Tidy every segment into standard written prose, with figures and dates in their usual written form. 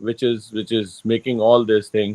which is making all this thing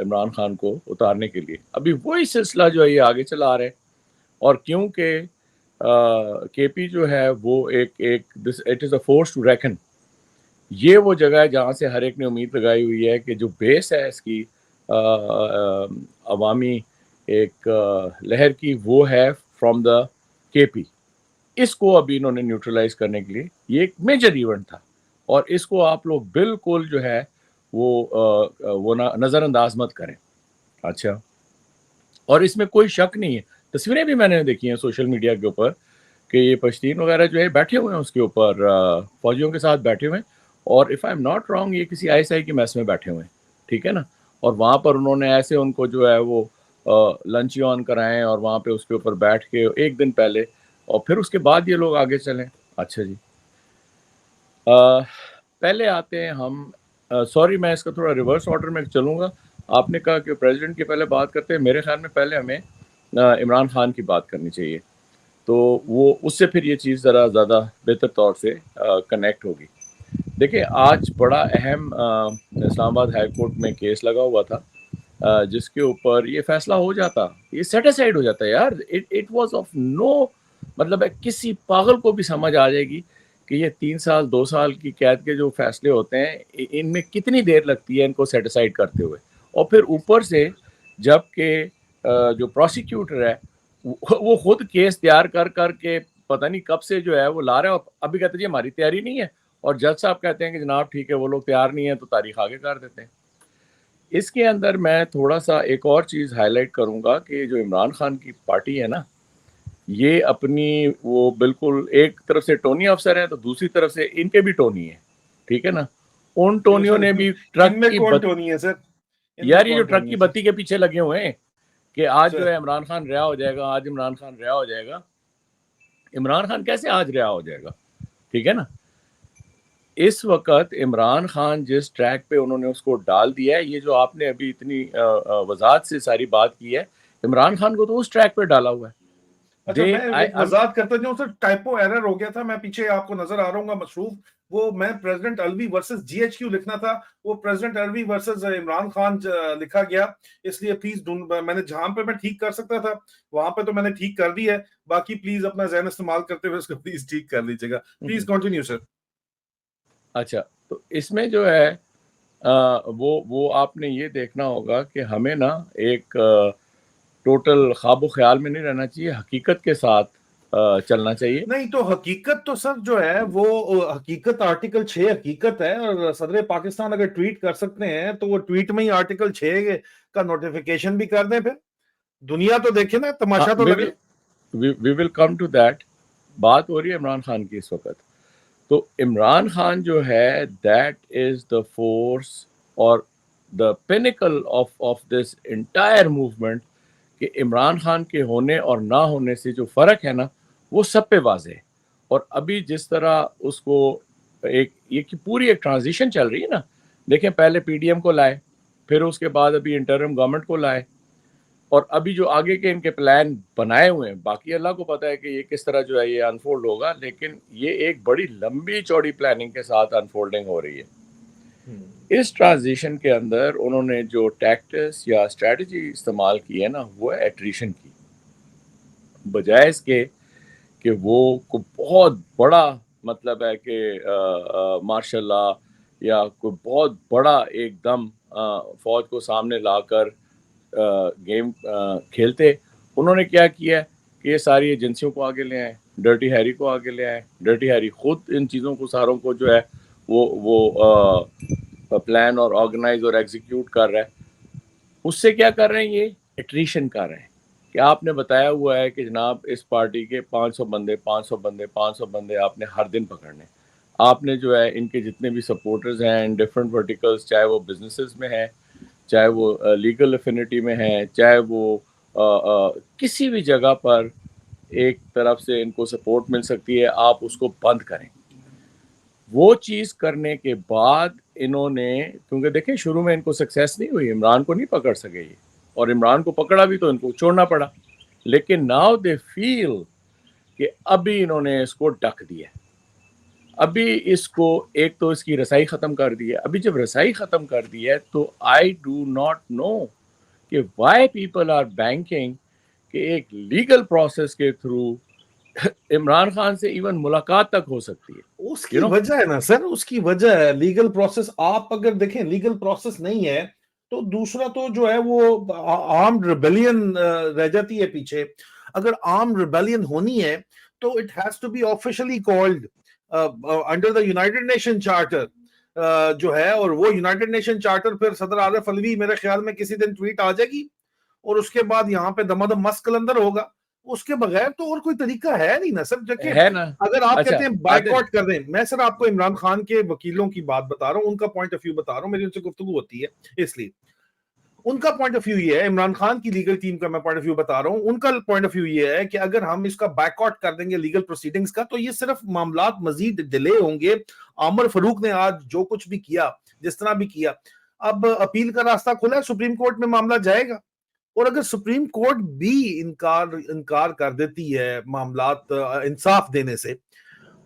Imran Khan کو اتارنے کے لیے. ابھی وہی سلسلہ جو ہے یہ آگے چلا آ رہا ہے, اور کیونکہ کے پی جو ہے وہ ایک it is a force to reckon. یہ وہ جگہ ہے جہاں سے ہر ایک نے امید لگائی ہوئی ہے کہ جو بیس ہے اس کی عوامی ایک لہر کی, وہ ہے فرام دا کے پی. اس کو ابھی انہوں نے نیوٹرلائز کرنے کے لیے, یہ ایک میجر ایونٹ تھا, اور اس کو آپ لوگ بالکل جو ہے وہ نظر انداز مت کریں. اچھا, اور اس میں کوئی شک نہیں ہے, تصویریں بھی میں نے دیکھی ہیں سوشل میڈیا کے اوپر کہ یہ پشتین وغیرہ جو ہے بیٹھے ہوئے ہیں اس کے اوپر, فوجیوں کے ساتھ بیٹھے ہوئے ہیں, اور if I am not wrong یہ کسی آئی ایس آئی کی میس میں بیٹھے ہوئے ہیں, ٹھیک ہے نا. اور وہاں پر انہوں نے ایسے ان کو جو ہے وہ لنچ آن کرائیں, اور وہاں پہ اس کے اوپر بیٹھ کے ایک دن پہلے, اور پھر اس کے بعد یہ لوگ آگے چلیں. اچھا جی, پہلے آتے ہیں ہم, سوری میں اس کا تھوڑا ریورس آرڈر میں چلوں گا. آپ نے کہا کہ پریزیڈنٹ کی پہلے بات کرتے ہیں, میرے خیال میں پہلے ہمیں عمران خان کی بات کرنی چاہیے, تو وہ اس سے پھر یہ چیز ذرا زیادہ بہتر طور سے کنیکٹ ہوگی. دیکھیں آج بڑا اہم اسلام آباد ہائی کورٹ میں کیس لگا ہوا تھا, جس کے اوپر یہ فیصلہ ہو جاتا, یہ سیٹیسائڈ ہو جاتا ہے یار. اٹ واز آف نو, مطلب کسی پاگل کو بھی سمجھ آ جائے گی کہ یہ 3 سال 2 سال کی قید کے جو فیصلے ہوتے ہیں ان میں کتنی دیر لگتی ہے ان کو سیٹیسائڈ کرتے ہوئے. اور پھر اوپر سے جب کہ جو پروسیکیوٹر ہے وہ خود کیس تیار کر کے پتہ نہیں کب سے جو ہے وہ لا رہا ہے, اور ابھی کہتے ہیں ہماری تیاری نہیں ہے, اور جج صاحب کہتے ہیں کہ جناب ٹھیک ہے وہ لوگ تیار نہیں ہیں تو تاریخ آگے کر دیتے ہیں. اس کے اندر میں تھوڑا سا ایک اور چیز ہائی لائٹ کروں گا کہ جو عمران خان کی پارٹی ہے نا, یہ اپنی وہ بالکل ایک طرف سے ٹونی افسر ہیں تو دوسری طرف سے ان کے بھی ٹونی ہیں, ٹھیک ہے نا. ان ٹونیوں نے بھی ٹرک کی ٹونی ہے سر, یار یہ جو ٹرک کی بتی کے پیچھے لگے ہوئے ہیں کہ آج جو ہے عمران خان رہا ہو جائے گا, آج عمران خان رہا ہو جائے گا. عمران خان کیسے آج رہا ہو جائے گا, ٹھیک ہے نا. اس وقت عمران خان جس ٹریک پہ انہوں نے اس کو ڈال دیا ہے, یہ جو آپ نے ابھی اتنی وضاحت سے ساری بات کی ہے, عمران خان کو تو اس ٹریک پہ ڈالا ہوا ہے. اچھا میں ایک وضاحت کرتا جاؤں سر, ٹائپو ایرر ہو گیا تھا, میں پیچھے آپ کو نظر آ رہا ہوں گا مصروف, وہ میں president Alvi versus G H Q لکھنا تھا, وہ پریزیڈنٹ الوی ورسز عمران خان لکھا گیا, اس لیے پلیز میں نے جہاں پہ میں ٹھیک کر سکتا تھا وہاں پہ تو میں نے ٹھیک کر دی ہے, باقی پلیز اپنا ذہن استعمال کرتے ہوئے اس کو پلیز ٹھیک کر لیجیے گا. پلیز کنٹینیو سر. اچھا, تو اس میں جو ہے وہ آپ نے یہ دیکھنا ہوگا کہ ہمیں نا ایک ٹوٹل خواب و خیال میں نہیں رہنا چاہیے, حقیقت کے ساتھ چلنا چاہیے. نہیں تو حقیقت تو سر جو ہے وہ حقیقت آرٹیکل 6 حقیقت ہے, اور صدر پاکستان اگر ٹویٹ کر سکتے ہیں تو وہ ٹویٹ میں ہی آرٹیکل 6 کا نوٹیفیکیشن بھی کر دیں, پھر دنیا تو دیکھے نا, تماشا تو لگے. وی ول کم ٹو دیٹ. بات ہو رہی ہے عمران خان کی اس وقت, تو عمران خان جو ہے دیٹ از دا فورس اور the pinnacle of this entire movement, کہ عمران خان کے ہونے اور نہ ہونے سے جو فرق ہے نا وہ سب پہ واضح ہے. اور ابھی جس طرح اس کو ایک پوری ایک ٹرانزیشن چل رہی ہے نا, دیکھیں پہلے پی ڈی ایم کو لائے, پھر اس کے بعد ابھی انٹرم گورنمنٹ کو لائے, اور ابھی جو آگے کے ان کے پلان بنائے ہوئے ہیں, باقی اللہ کو پتہ ہے کہ یہ کس طرح جو ہے یہ انفولڈ ہوگا, لیکن یہ ایک بڑی لمبی چوڑی پلاننگ کے ساتھ انفولڈنگ ہو رہی ہے. اس ٹرانزیشن کے اندر انہوں نے جو ٹیکٹس یا اسٹریٹجی استعمال کی ہے نا, وہ ہے ایٹریشن کی, بجائے اس کے کہ وہ کو بہت بڑا مطلب ہے کہ ماشاء اللہ یا کوئی بہت بڑا ایک دم فوج کو سامنے لا کر گیم کھیلتے. انہوں نے کیا کیا کہ یہ ساری ایجنسیوں کو آگے لے آئے, ڈرٹی ہیری کو آگے لے آئے. ڈرٹی ہیری خود ان چیزوں کو ساروں کو جو ہے وہ پلان اور آرگنائز اور ایگزیکیوٹ کر رہا ہے. اس سے کیا کر رہے ہیں, یہ ایٹریشن کر رہے ہیں کہ آپ نے بتایا ہوا ہے کہ جناب اس پارٹی کے 500 بندے آپ نے ہر دن پکڑنے. آپ نے جو ہے ان کے جتنے بھی سپورٹرز ہیں ڈفرینٹ ورٹیکلز, چاہے وہ بزنسز میں ہیں, چاہے وہ لیگل افینٹی میں ہیں, چاہے وہ کسی بھی جگہ پر ایک طرف سے ان کو سپورٹ مل سکتی ہے, آپ اس کو بند کریں. وہ چیز کرنے کے بعد انہوں نے, کیونکہ دیکھیں شروع میں ان کو سکسیس نہیں ہوئی, عمران کو نہیں پکڑ سکے یہ, اور عمران کو پکڑا بھی تو ان کو چھوڑنا پڑا, لیکن ناؤ دے فیل کہ ابھی انہوں نے اس کو ڈک دیا. ابھی اس کو ایک تو اس کی رسائی ختم کر دی ہے. ابھی جب رسائی ختم کر دی ہے تو آئی ڈو ناٹ نو کہ وائی پیپل آر بینکنگ کہ ایک لیگل پروسیس کے تھرو عمران خان سے ایون ملاقات تک ہو سکتی ہے. اس یو کی نو وجہ ہے نا سر, اس کی وجہ ہے لیگل پروسیس. آپ اگر دیکھیں لیگل پروسیس نہیں ہے تو دوسرا تو جو ہے وہ آرمڈ ریبیلین رہ جاتی ہے پیچھے. اگر آرمڈ ریبیلین ہونی ہے تو it has to be officially called under the United Nation charter جو ہے, اور وہ یونائٹڈ نیشن چارٹر پھر صدر عارف الوی میرے خیال میں کسی دن ٹویٹ آ جائے گی, اور اس کے بعد یہاں پہ دمادم مست کلندر ہوگا. اس کے بغیر تو اور کوئی طریقہ ہے نہیں نا سر. دیکھیں ہے نا. اگر آپ اچھا کہتے ہیں عادل, بائیکاٹ کر دیں, میں سر آپ کو عمران خان کے وکیلوں کی بات بتا رہا ہوں, ان کا پوائنٹ آف ویو بتا رہا ہوں, میری ان سے گفتگو ہوتی ہے اس لیے. ان کا پوائنٹ آف ویو یہ ہے, عمران خان کی لیگل ٹیم کا میں پوائنٹ آف ویو بتا رہا ہوں, ان کا پوائنٹ آف ویو یہ ہے کہ اگر ہم اس کا بائیکاٹ کر دیں گے لیگل پروسیڈنگز کا تو یہ صرف معاملات مزید ڈیلے ہوں گے. عامر فاروق نے آج جو کچھ بھی کیا, جس طرح بھی کیا, اب اپیل کا راستہ کھلا ہے, سپریم کورٹ میں معاملہ جائے گا. اور اگر سپریم کورٹ بھی انکار کر دیتی ہے معاملات انصاف دینے سے,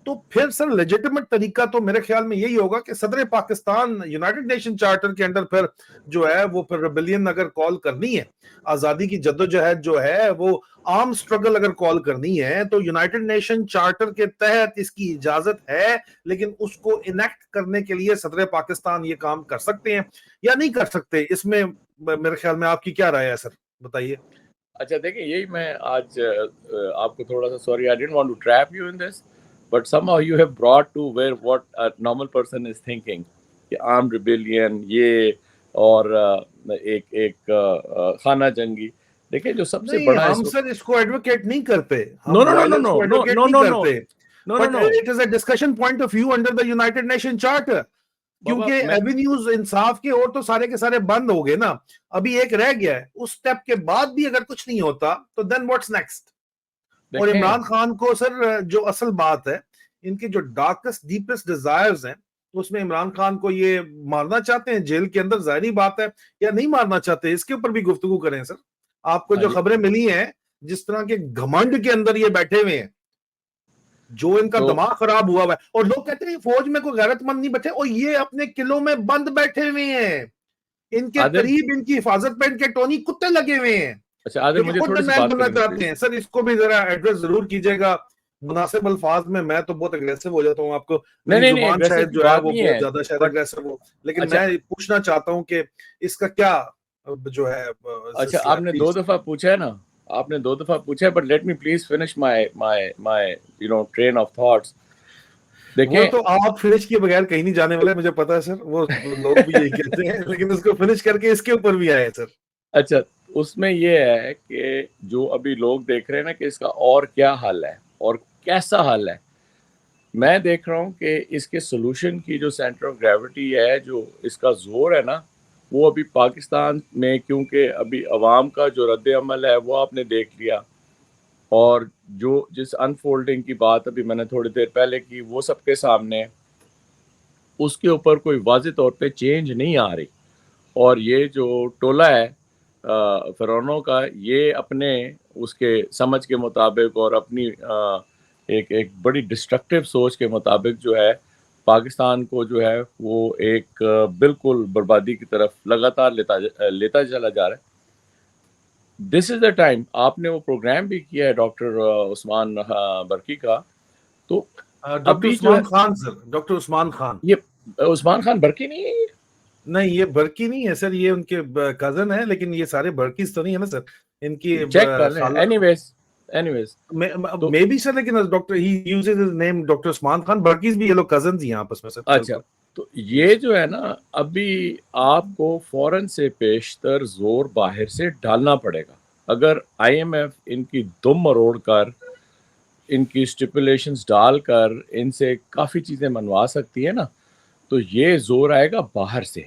تو پھر سر لیجیٹیمٹ طریقہ تو میرے خیال میں یہی ہوگا کہ صدر پاکستان یونائٹڈ نیشن چارٹر کے انڈر پھر جو ہے وہ پھر ریبیلین اگر کال کرنی ہے, آزادی کی جدوجہد جو ہے وہ عام سٹرگل اگر کال کرنی ہے, تو یونائٹڈ نیشن چارٹر کے تحت اس کی اجازت ہے, لیکن اس کو انیکٹ کرنے کے لیے صدر پاکستان یہ کام کر سکتے ہیں یا نہیں کر سکتے. اس میں میرے خیال میں آپ کی کیا رائے ہے سر, بتائیے. اچھا دیکھیں یہی میں آج آپ کو تھوڑا سا sorry I don't want to trap you in this but somehow you have brought to where what normal person is thinking کہ آرم ریبیلین یہ اور ایک خانہ جنگی. دیکھیں جو سب سے نہیں, بڑا ہم سر اس کو ایڈوکیٹ نہیں کرتے, نو ہم نو نو نو وائلنس نو کو نو ایڈوکیٹ نو نہیں نو نو کرتے, no no but no it is a discussion point of view under the United Nation charter. بابا کیونکہ میں ایونیوز انصاف کے اور تو سارے کے سارے بند ہو گئے نا, ابھی ایک رہ گیا ہے, اس سٹیپ کے بعد بھی اگر کچھ نہیں ہوتا تو دین واٹس نیکسٹ. اور دیکھیں عمران خان کو سر جو اصل بات ہے, ان کے جو ڈارکسٹ ڈیپسٹ ڈیزائرز ہیں, اس میں عمران خان کو یہ مارنا چاہتے ہیں جیل کے اندر, ظاہری بات ہے, یا نہیں مارنا چاہتے, اس کے اوپر بھی گفتگو کریں سر. آپ کو ہاں جو جی خبریں ملی ہیں جس طرح کے گھمنڈ کے اندر یہ بیٹھے ہوئے ہیں, جو ان کا تو دماغ خراب ہوا ہوا ہے, اور لوگ کہتے ہیں فوج میں کوئی غیرت مند نہیں بیٹھے, اور یہ اپنے قلعوں میں بند بیٹھے ہوئے ہیں, ان کے عادل قریب ان کی حفاظت پہ ان کے ٹونی کتے لگے ہوئے ہیں اچھا عادل جو کہ مجھے خود تھوڑی سی جرنیل بات بننا کریں گے چاہتے پلیز. ہیں. سر اس کو بھی ذرا ایڈریس ضرور کیجیے گا مناسب الفاظ میں. میں تو بہت اگریسو ہو جاتا ہوں, آپ کو نہیں میری نہیں نہیں زبان اگریسو شاید کی جو ہے بات وہ نہیں بہت ہے زیادہ شاید بٹ اگریسو ہو, لیکن اچھا میں پوچھنا چاہتا ہوں کہ اس کا کیا جو ہے اچھا آپ نے دو دفعہ پوچھا ہے نا, آپ نے دو دفعہ پوچھا ہے, but let me please finish my you know train of thoughts. وہ دیکھیں تو آپ فنش کیے بغیر کہیں نہیں جانے والے, مجھے پتا ہے سر, وہ لوگ بھی یہی کہتے ہیں, لیکن اس کو فنش کر کے اس کے اوپر بھی آئے سر. اچھا اس میں یہ ہے کہ جو ابھی لوگ دیکھ رہے ہیں نا کہ اس کا اور کیا حل ہے اور کیسا حل ہے, میں دیکھ رہا ہوں کہ اس کے سولوشن کی جو سینٹر آف گریوٹی ہے, جو اس کا زور ہے نا, وہ ابھی پاکستان میں, کیونکہ ابھی عوام کا جو رد عمل ہے وہ آپ نے دیکھ لیا, اور جو جس انفولڈنگ کی بات ابھی میں نے تھوڑی دیر پہلے کی وہ سب کے سامنے, اس کے اوپر کوئی واضح طور پہ چینج نہیں آ رہی. اور یہ جو ٹولہ ہے فرعونوں کا, یہ اپنے اس کے سمجھ کے مطابق اور اپنی ایک بڑی ڈسٹرکٹیو سوچ کے مطابق جو ہے پاکستان کو جو ہے وہ ایک بالکل بربادی کی طرف لگاتار لیتا چلا جا رہا ہے. دس از دا ٹائم. آپ نے وہ پروگرام بھی کیا ہے ڈاکٹر عثمان برقی کا, تو ڈاکٹر ابھی جو ہے عثمان خان سر, ڈاکٹر عثمان خان, یہ عثمان خان برقی نہیں ہے, نہیں یہ برقی نہیں ہے سر, یہ ان کے کزن ہے, لیکن یہ سارے برقیز تو نہیں ہے نا سر, ان کی چیک کر لیں. خالہ اینی ویز تو میں بھی سر, لیکن doctor he uses his name doctor Usman Khan, برقیز بھی یہ لوگ کزنز ہی ہیں آپس میں سر. اچھا, تو یہ جو ہے نا ابھی آپ کو فوراً سے پیشتر زور باہر سے ڈالنا پڑے گا. اگر آئی ایم ایف ان کی دم مروڑ کر, ان کی اسٹیپولیشنز ڈال کر ان سے کافی چیزیں منوا سکتی ہے نا, تو یہ زور آئے گا باہر سے.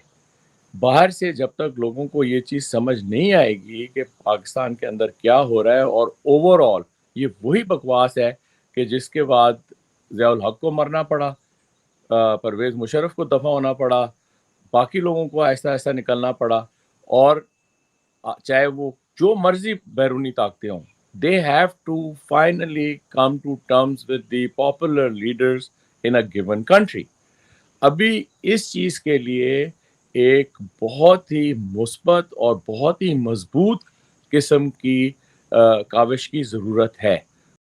باہر سے جب تک لوگوں کو یہ چیز سمجھ نہیں آئے گی کہ پاکستان کے اندر کیا ہو رہا ہے, اور اوور آل یہ وہی بکواس ہے کہ جس کے بعد ضیاء الحق کو مرنا پڑا, پرویز مشرف کو دفع ہونا پڑا, باقی لوگوں کو آہستہ آہستہ نکلنا پڑا, اور چاہے وہ جو مرضی بیرونی طاقتیں ہوں, they have to finally come to terms with the popular leaders in a given country. ابھی اس چیز کے لیے ایک بہت ہی مثبت اور بہت ہی مضبوط قسم کی کاوش کی ضرورت ہے.